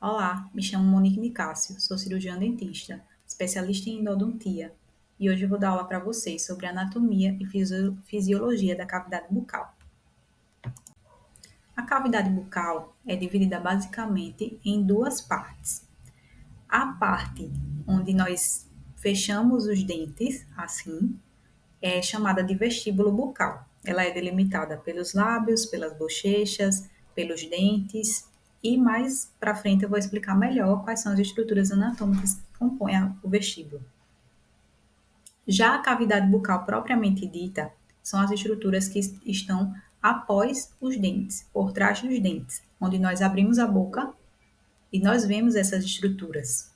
Olá, me chamo Monique Nicásio, sou cirurgiã dentista, especialista em endodontia, e hoje eu vou dar aula para vocês sobre anatomia e fisiologia da cavidade bucal. A cavidade bucal é dividida basicamente em duas partes. A parte onde nós fechamos os dentes, assim, é chamada de vestíbulo bucal. Ela é delimitada pelos lábios, pelas bochechas, pelos dentes e mais para frente eu vou explicar melhor quais são as estruturas anatômicas que compõem o vestíbulo. Já a cavidade bucal propriamente dita são as estruturas que estão após os dentes, por trás dos dentes, onde nós abrimos a boca e nós vemos essas estruturas.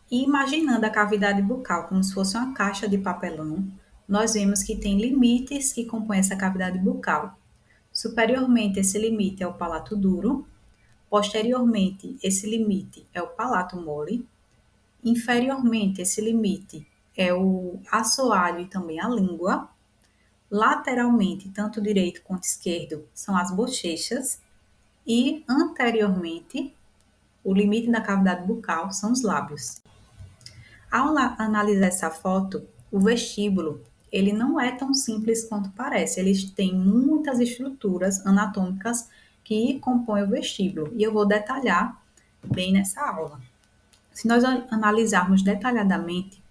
E imaginando a cavidade bucal como se fosse uma caixa de papelão, nós vemos que tem limites que compõem essa cavidade bucal. Superiormente, esse limite é o palato duro. Posteriormente, esse limite é o palato mole. Inferiormente, esse limite é o assoalho e também a língua. Lateralmente, tanto direito quanto esquerdo, são as bochechas. E anteriormente, o limite da cavidade bucal são os lábios. Ao analisar essa foto, o vestíbulo, ele não é tão simples quanto parece. Ele tem muitas estruturas anatômicas que compõem o vestíbulo. E eu vou detalhar bem nessa aula. Se nós analisarmos detalhadamente,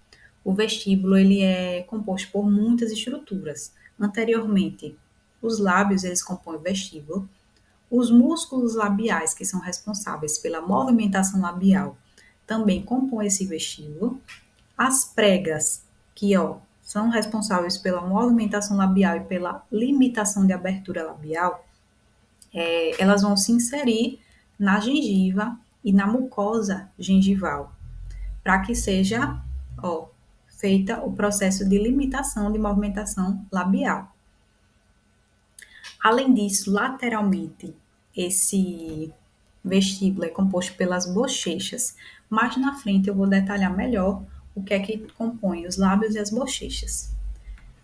o vestíbulo ele é composto por muitas estruturas. Anteriormente, os lábios eles compõem o vestíbulo. Os músculos labiais, que são responsáveis pela movimentação labial, também compõem esse vestíbulo. As pregas, que são responsáveis pela movimentação labial e pela limitação de abertura labial, elas vão se inserir na gengiva e na mucosa gengival, para que seja feita o processo de limitação de movimentação labial. Além disso, lateralmente, esse vestíbulo é composto pelas bochechas. Mais na frente eu vou detalhar melhor o que é que compõe os lábios e as bochechas.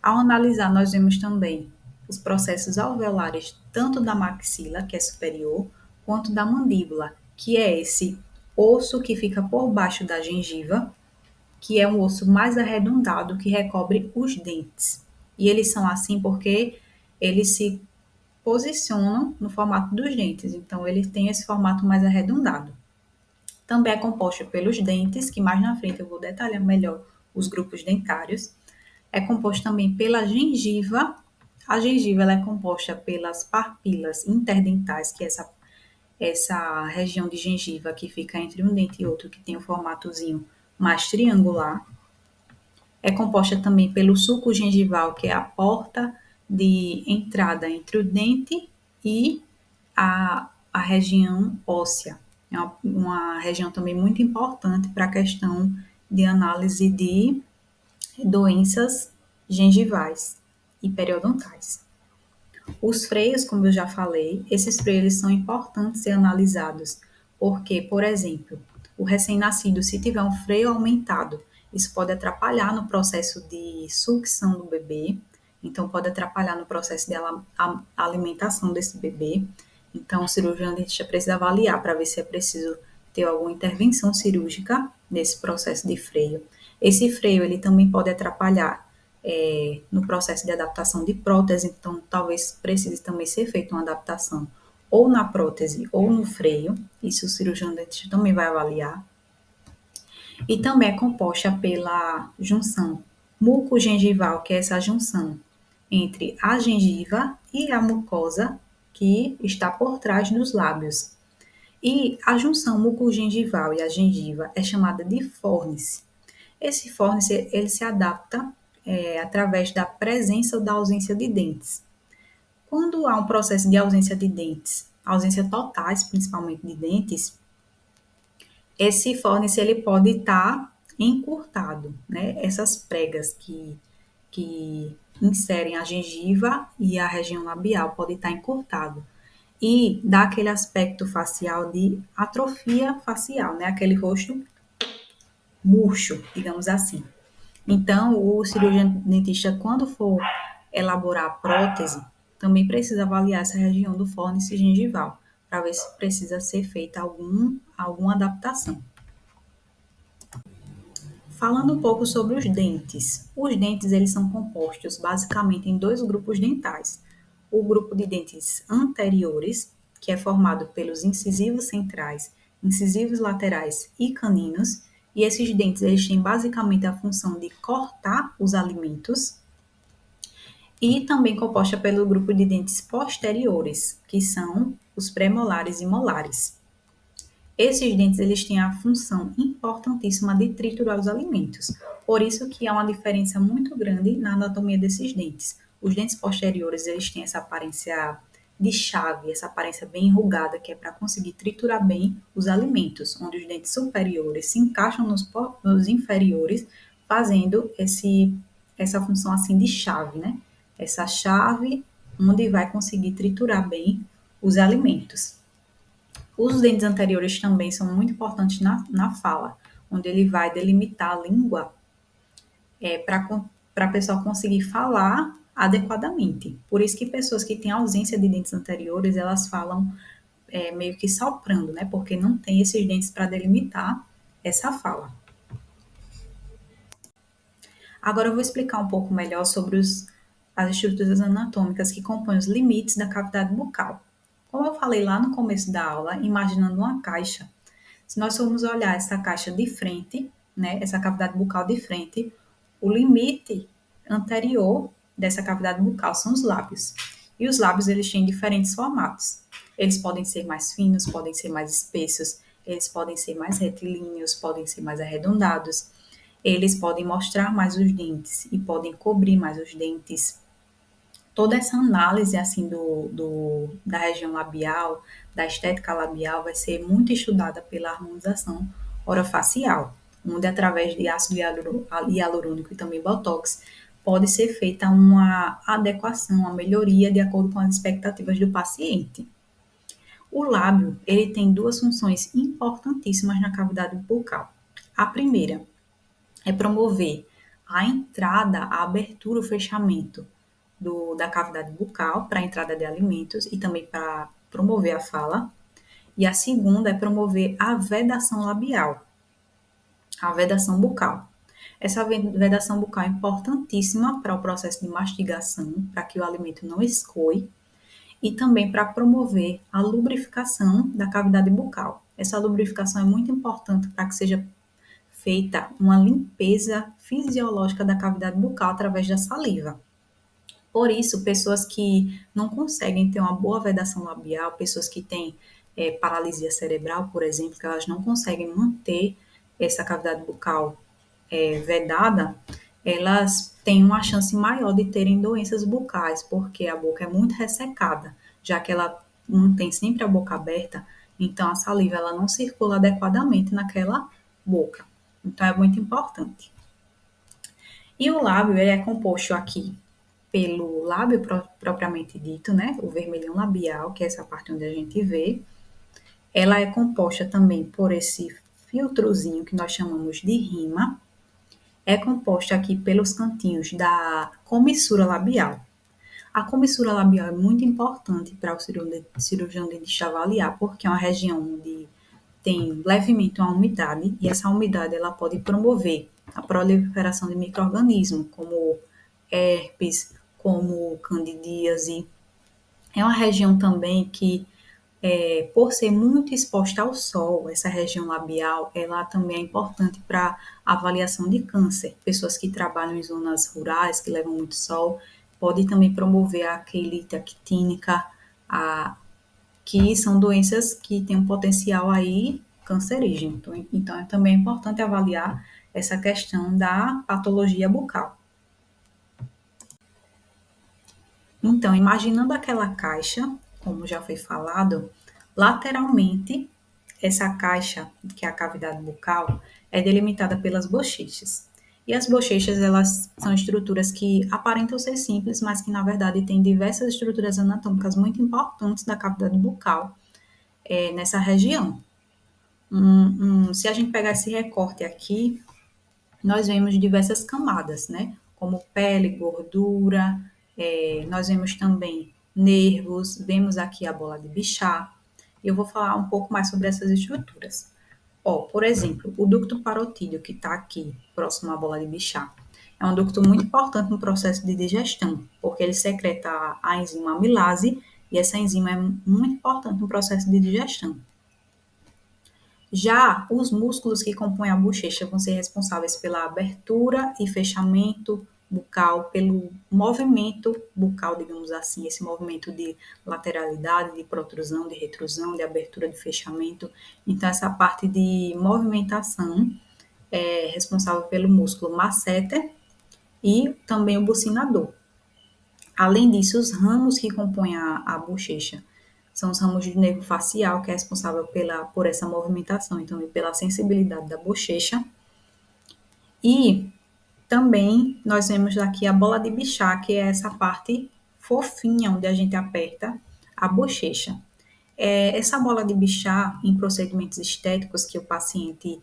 Ao analisar, nós vemos também os processos alveolares tanto da maxila, que é superior, quanto da mandíbula, que é esse osso que fica por baixo da gengiva, que é um osso mais arredondado que recobre os dentes. E eles são assim porque eles se posicionam no formato dos dentes, então ele tem esse formato mais arredondado. Também é composta pelos dentes, que mais na frente eu vou detalhar melhor os grupos dentários. É composto também pela gengiva. A gengiva ela é composta pelas papilas interdentais, que é essa região de gengiva que fica entre um dente e outro, que tem um formatozinho mais triangular. É composta também pelo sulco gengival, que é a porta de entrada entre o dente e a região óssea. É uma região também muito importante para a questão de análise de doenças gengivais e periodontais. Os freios, como eu já falei, esses freios são importantes ser analisados, porque, por exemplo, o recém-nascido, se tiver um freio aumentado, isso pode atrapalhar no processo de sucção do bebê, então pode atrapalhar no processo de alimentação desse bebê. Então, o cirurgião dentista precisa avaliar para ver se é preciso ter alguma intervenção cirúrgica nesse processo de freio. Esse freio ele também pode atrapalhar no processo de adaptação de prótese, então talvez precise também ser feita uma adaptação ou na prótese ou no freio, isso o cirurgião dentista também vai avaliar. E também é composta pela junção mucogengival, que é essa junção entre a gengiva e a mucosa que está por trás dos lábios. E a junção mucogengival e a gengiva é chamada de fórnice. Esse fórnice ele se adapta através da presença ou da ausência de dentes. Quando há um processo de ausência de dentes, ausência totais, principalmente de dentes, esse fórnice ele pode estar encurtado, né? Essas pregas que inserem a gengiva e a região labial pode estar encurtado. E dá aquele aspecto facial de atrofia facial, né? Aquele rosto murcho, digamos assim. Então, o cirurgião dentista, quando for elaborar a prótese, também precisa avaliar essa região do fórnice gengival, para ver se precisa ser feita alguma adaptação. Falando um pouco sobre os dentes. Os dentes eles são compostos basicamente em dois grupos dentais. O grupo de dentes anteriores, que é formado pelos incisivos centrais, incisivos laterais e caninos, e esses dentes eles têm basicamente a função de cortar os alimentos, e também composta pelo grupo de dentes posteriores, que são os premolares e molares. Esses dentes eles têm a função importantíssima de triturar os alimentos. Por isso que há uma diferença muito grande na anatomia desses dentes. Os dentes posteriores eles têm essa aparência de chave, essa aparência bem enrugada, que é para conseguir triturar bem os alimentos, onde os dentes superiores se encaixam nos inferiores, fazendo essa função assim de chave, né? Essa chave onde vai conseguir triturar bem os alimentos. Os dentes anteriores também são muito importantes na fala, onde ele vai delimitar a língua para a pessoa conseguir falar adequadamente. Por isso que pessoas que têm ausência de dentes anteriores, elas falam meio que soprando, né? Porque não tem esses dentes para delimitar essa fala. Agora eu vou explicar um pouco melhor sobre as estruturas anatômicas que compõem os limites da cavidade bucal. Como eu falei lá no começo da aula, imaginando uma caixa, se nós formos olhar essa caixa de frente, né, essa cavidade bucal de frente, o limite anterior dessa cavidade bucal são os lábios. E os lábios eles têm diferentes formatos. Eles podem ser mais finos, podem ser mais espessos, eles podem ser mais retilíneos, podem ser mais arredondados. Eles podem mostrar mais os dentes e podem cobrir mais os dentes. Toda essa análise assim da região labial, da estética labial, vai ser muito estudada pela harmonização orofacial, onde através de ácido hialurônico e também botox pode ser feita uma adequação, uma melhoria de acordo com as expectativas do paciente. O lábio, ele tem duas funções importantíssimas na cavidade bucal. A primeira é promover a entrada, a abertura, o fechamento da cavidade bucal para a entrada de alimentos e também para promover a fala. E a segunda é promover a vedação labial, a vedação bucal. Essa vedação bucal é importantíssima para o processo de mastigação, para que o alimento não escoe, e também para promover a lubrificação da cavidade bucal. Essa lubrificação é muito importante para que seja feita uma limpeza fisiológica da cavidade bucal através da saliva. Por isso, pessoas que não conseguem ter uma boa vedação labial, pessoas que têm paralisia cerebral, por exemplo, que elas não conseguem manter essa cavidade bucal vedada, elas têm uma chance maior de terem doenças bucais, porque a boca é muito ressecada, já que ela mantém sempre a boca aberta, então a saliva ela não circula adequadamente naquela boca. Então é muito importante. E o lábio ele é composto aqui pelo lábio propriamente dito, né? O vermelhão labial, que é essa parte onde a gente vê. Ela é composta também por esse filtrozinho que nós chamamos de rima. É composta aqui pelos cantinhos da comissura labial. A comissura labial é muito importante para o cirurgião dentista avaliar, porque é uma região onde tem levemente uma umidade, e essa umidade ela pode promover a proliferação de micro-organismos, como herpes, como candidíase. É uma região também que, por ser muito exposta ao sol, essa região labial, ela também é importante para avaliação de câncer. Pessoas que trabalham em zonas rurais, que levam muito sol, pode também promover a quelite actínica, que são doenças que têm um potencial aí cancerígeno. Então, é também importante avaliar essa questão da patologia bucal. Então, imaginando aquela caixa, como já foi falado, lateralmente, essa caixa, que é a cavidade bucal, é delimitada pelas bochechas. E as bochechas, elas são estruturas que aparentam ser simples, mas que, na verdade, têm diversas estruturas anatômicas muito importantes da cavidade bucal nessa região. Se a gente pegar esse recorte aqui, nós vemos diversas camadas, né? Como pele, gordura, nós vemos também nervos, vemos aqui a bola de Bichat, E eu vou falar um pouco mais sobre essas estruturas. Ó, por exemplo, o ducto parotídeo, que está aqui, próximo à bola de Bichat, é um ducto muito importante no processo de digestão, porque ele secreta a enzima amilase, e essa enzima é muito importante no processo de digestão. Já os músculos que compõem a bochecha vão ser responsáveis pela abertura e fechamento bucal, pelo movimento bucal, digamos assim, esse movimento de lateralidade, de protrusão, de retrusão, de abertura, de fechamento. Então, essa parte de movimentação é responsável pelo músculo masseter e também o bucinador. Além disso, os ramos que compõem a bochecha são os ramos do nervo facial, que é responsável por essa movimentação, então, e pela sensibilidade da bochecha. E também nós vemos aqui a bola de Bichat, que é essa parte fofinha onde a gente aperta a bochecha. Essa bola de Bichat, em procedimentos estéticos que o paciente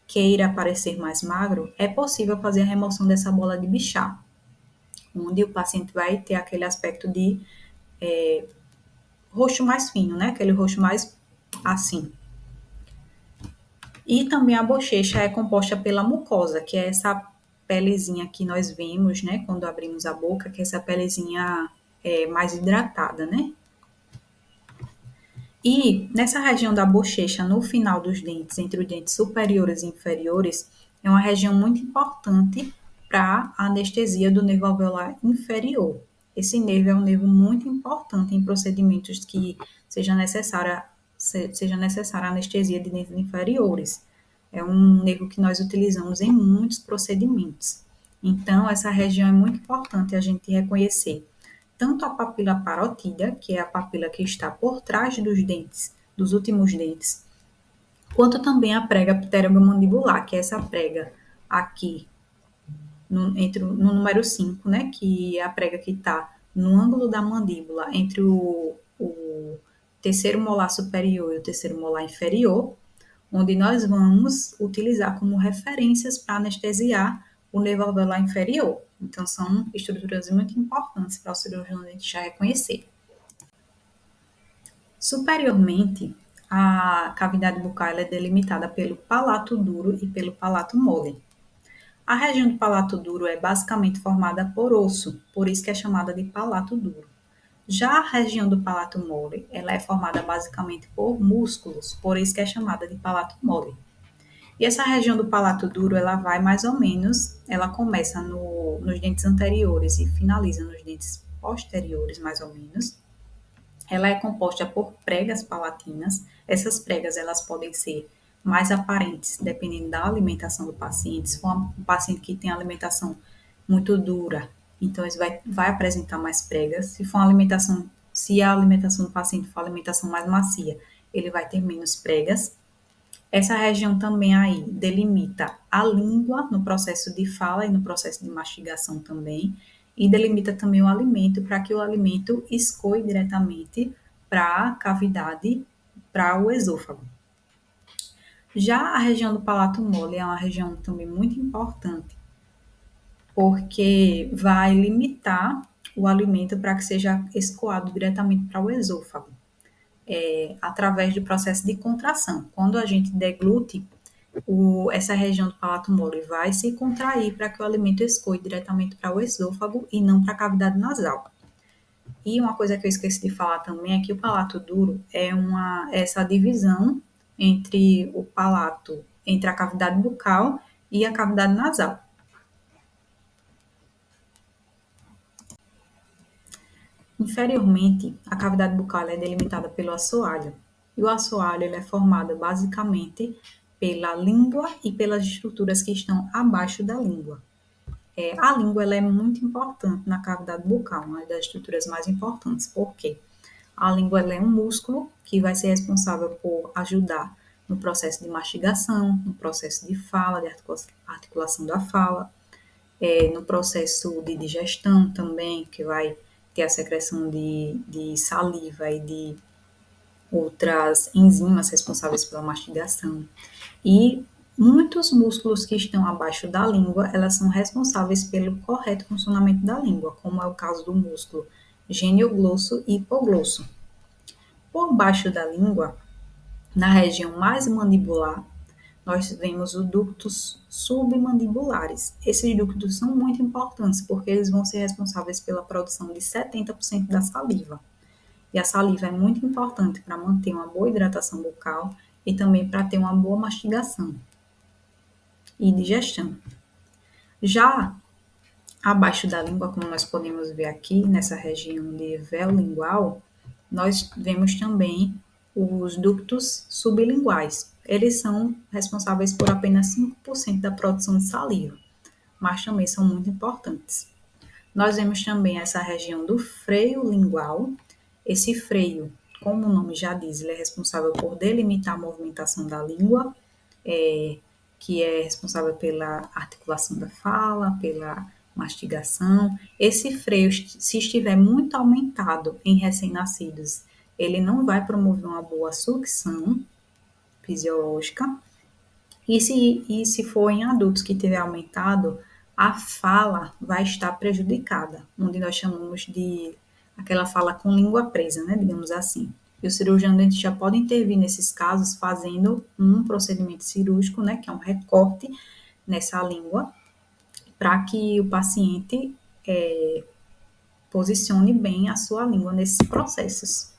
queira parecer mais magro, é possível fazer a remoção dessa bola de Bichat, onde o paciente vai ter aquele aspecto de rosto mais fino, né? Aquele rosto mais assim. E também a bochecha é composta pela mucosa, que é essa pelezinha que nós vemos, né? Quando abrimos a boca, que é essa pelezinha mais hidratada, né? E nessa região da bochecha, no final dos dentes, entre os dentes superiores e inferiores, é uma região muito importante para a anestesia do nervo alveolar inferior. Esse nervo é um nervo muito importante em procedimentos que seja necessária a anestesia de dentes inferiores. É um nervo que nós utilizamos em muitos procedimentos. Então, essa região é muito importante a gente reconhecer tanto a papila parotídea, que é a papila que está por trás dos dentes, dos últimos dentes, quanto também a prega pterogomandibular, que é essa prega aqui no número 5, né, que é a prega que está no ângulo da mandíbula entre o terceiro molar superior e o terceiro molar inferior, onde nós vamos utilizar como referências para anestesiar o nervo alveolar inferior. Então, são estruturas muito importantes para o cirurgião dentista reconhecer. Superiormente, a cavidade bucal é delimitada pelo palato duro e pelo palato mole. A região do palato duro é basicamente formada por osso, por isso que é chamada de palato duro. Já a região do palato mole, ela é formada basicamente por músculos, por isso que é chamada de palato mole. E essa região do palato duro, ela vai mais ou menos, ela começa nos dentes anteriores e finaliza nos dentes posteriores, mais ou menos. Ela é composta por pregas palatinas. Essas pregas, elas podem ser mais aparentes, dependendo da alimentação do paciente. Se for um paciente que tem alimentação muito dura, então ele vai apresentar mais pregas. Se a alimentação do paciente for alimentação mais macia, ele vai ter menos pregas. Essa região também aí delimita a língua no processo de fala e no processo de mastigação também, e delimita também o alimento para que o alimento escoe diretamente para a cavidade, para o esôfago. Já a região do palato mole é uma região também muito importante, porque vai limitar o alimento para que seja escoado diretamente para o esôfago. Através do processo de contração. Quando a gente deglute, essa região do palato mole vai se contrair para que o alimento escoe diretamente para o esôfago e não para a cavidade nasal. E uma coisa que eu esqueci de falar também é que o palato duro é essa divisão entre o palato, entre a cavidade bucal e a cavidade nasal. Inferiormente, a cavidade bucal é delimitada pelo assoalho. E o assoalho ele é formado basicamente pela língua e pelas estruturas que estão abaixo da língua. A língua ela é muito importante na cavidade bucal, uma das estruturas mais importantes. Por quê? A língua ela é um músculo que vai ser responsável por ajudar no processo de mastigação, no processo de fala, de articulação da fala, no processo de digestão também, que vai ter a secreção de saliva e de outras enzimas responsáveis pela mastigação. E muitos músculos que estão abaixo da língua, elas são responsáveis pelo correto funcionamento da língua, como é o caso do músculo genioglosso e hipoglosso. Por baixo da língua, na região mais mandibular, nós vemos os ductos submandibulares. Esses ductos são muito importantes porque eles vão ser responsáveis pela produção de 70% da saliva. E a saliva é muito importante para manter uma boa hidratação bucal e também para ter uma boa mastigação e digestão. Já abaixo da língua, como nós podemos ver aqui, nessa região de véu lingual, nós vemos também os ductos sublinguais. Eles são responsáveis por apenas 5% da produção de saliva, mas também são muito importantes. Nós vemos também essa região do freio lingual. Esse freio, como o nome já diz, ele é responsável por delimitar a movimentação da língua, que é responsável pela articulação da fala, pela mastigação. Esse freio, se estiver muito aumentado em recém-nascidos, ele não vai promover uma boa sucção fisiológica. E se for em adultos que tiver aumentado, a fala vai estar prejudicada, onde nós chamamos de aquela fala com língua presa, né, digamos assim. E o cirurgião dentista já pode intervir nesses casos fazendo um procedimento cirúrgico, né, que é um recorte nessa língua, para que o paciente posicione bem a sua língua nesses processos.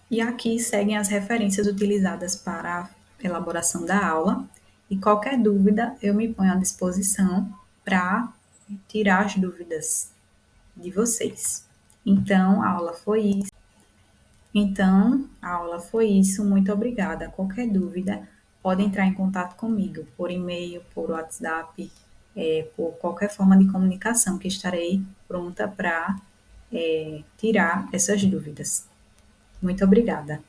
E aqui seguem as referências utilizadas para a elaboração da aula. E qualquer dúvida, eu me ponho à disposição para tirar as dúvidas de vocês. Então, a aula foi isso. Muito obrigada. Qualquer dúvida, pode entrar em contato comigo por e-mail, por WhatsApp, por qualquer forma de comunicação, que estarei pronta para tirar essas dúvidas. Muito obrigada.